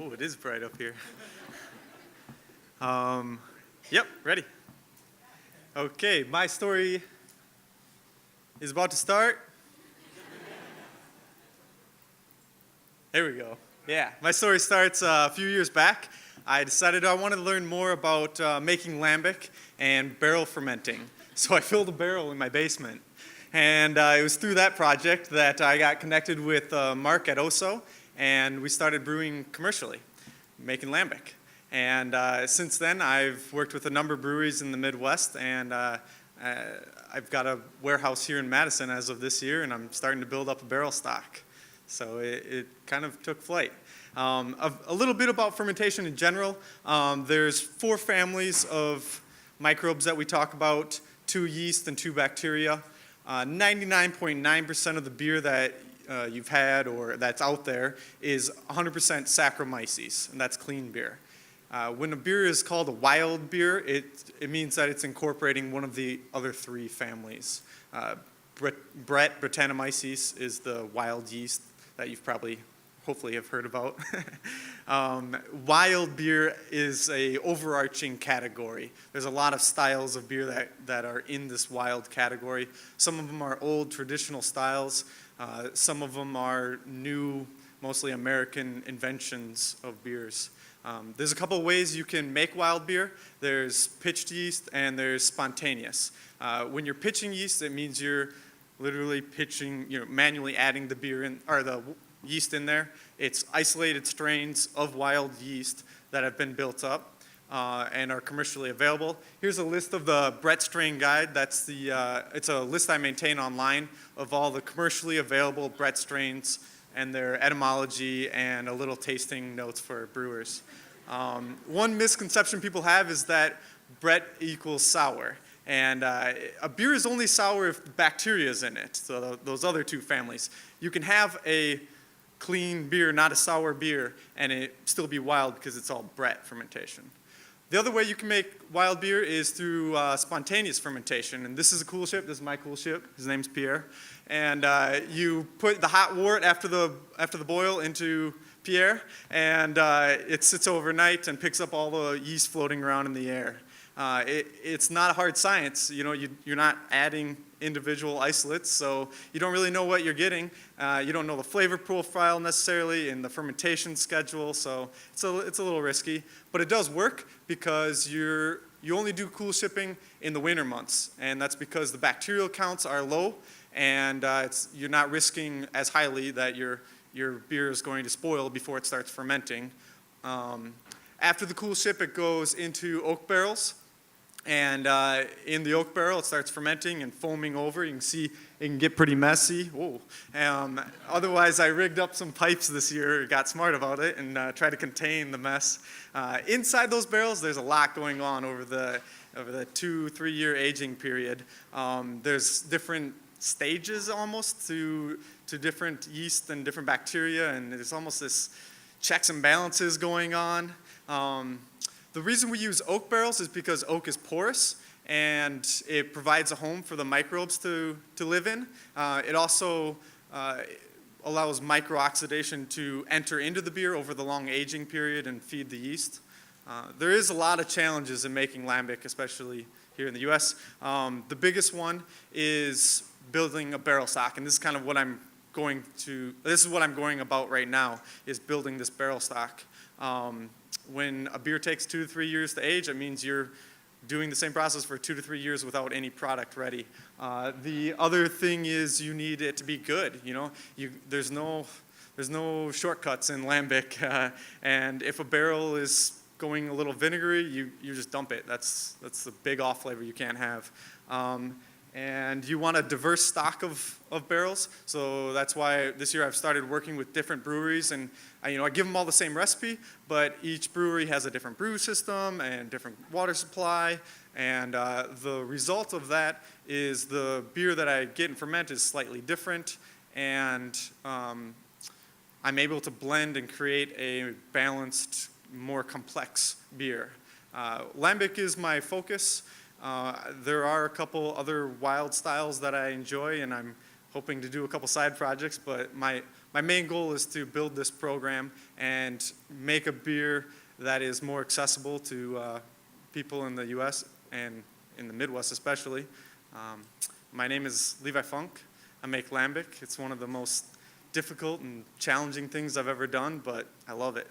Oh, it is bright up here. Yep, ready. Okay, my story is about to start. There we go. Yeah, my story starts a few years back. I decided I wanted to learn more about making lambic and barrel fermenting. So I filled a barrel in my basement. And it was through that project that I got connected with Mark at OSO, and we started brewing commercially, making lambic. And since then, I've worked with a number of breweries in the Midwest, and I've got a warehouse here in Madison as of this year, and I'm starting to build up a barrel stock. So it kind of took flight. A little bit about fermentation in general. There's 4 families of microbes that we talk about, 2 yeast and 2 bacteria. 99.9% of the beer that you've had or that's out there is 100% Saccharomyces, and that's clean beer. When a beer is called a wild beer, it means that it's incorporating one of the other 3 families. Brettanomyces is the wild yeast that you've hopefully have heard about. Wild beer is a overarching category. There's a lot of styles of beer that are in this wild category. Some of them are old traditional styles. Some of them are new, mostly American inventions of beers. There's a couple of ways you can make wild beer. There's pitched yeast and there's spontaneous. When you're pitching yeast, it means you're literally pitching, manually adding the beer in, or the yeast in there. It's isolated strains of wild yeast that have been built up and are commercially available. Here's a list of the Brett Strain Guide. It's a list I maintain online of all the commercially available Brett strains and their etymology and a little tasting notes for brewers. One misconception people have is that Brett equals sour. And a beer is only sour if bacteria is in it, so those other 2 families. You can have a clean beer, not a sour beer, and it still be wild because it's all Brett fermentation. The other way you can make wild beer is through spontaneous fermentation, and this is a cool ship. This is my cool ship. His name's Pierre. And you put the hot wort after the boil into Pierre, and it sits overnight and picks up all the yeast floating around in the air. It's not a hard science. You're not adding individual isolates, so you don't really know what you're getting. You don't know the flavor profile necessarily in the fermentation schedule, so it's a little risky. But it does work because you only do cool shipping in the winter months, and that's because the bacterial counts are low, and you're not risking as highly that your beer is going to spoil before it starts fermenting. After the cool ship, it goes into oak barrels. And in the oak barrel, it starts fermenting and foaming over. You can see it can get pretty messy. Whoa. Otherwise, I rigged up some pipes this year, got smart about it, and tried to contain the mess. Inside those barrels, there's a lot going on over the 2-3 year aging period. There's different stages almost to different yeast and different bacteria, and there's almost this checks and balances going on. The reason we use oak barrels is because oak is porous and it provides a home for the microbes to live in. It also allows microoxidation to enter into the beer over the long aging period and feed the yeast. There is a lot of challenges in making lambic, especially here in the US. The biggest one is building a barrel stock, and this is kind of what I'm going about right now, is building this barrel stock. When a beer takes 2 to 3 years to age, it means you're doing the same process for 2 to 3 years without any product ready. The other thing is you need it to be good. There's no shortcuts in lambic, and if a barrel is going a little vinegary, you just dump it. That's the big off flavor you can't have. And you want a diverse stock of barrels, so that's why this year I've started working with different breweries, and I give them all the same recipe, but each brewery has a different brew system and different water supply, and the result of that is the beer that I get and ferment is slightly different, and I'm able to blend and create a balanced, more complex beer. Lambic is my focus. There are a couple other wild styles that I enjoy, and I'm hoping to do a couple side projects, but my main goal is to build this program and make a beer that is more accessible to people in the U.S. and in the Midwest especially. My name is Levi Funk. I make lambic. It's one of the most difficult and challenging things I've ever done, but I love it.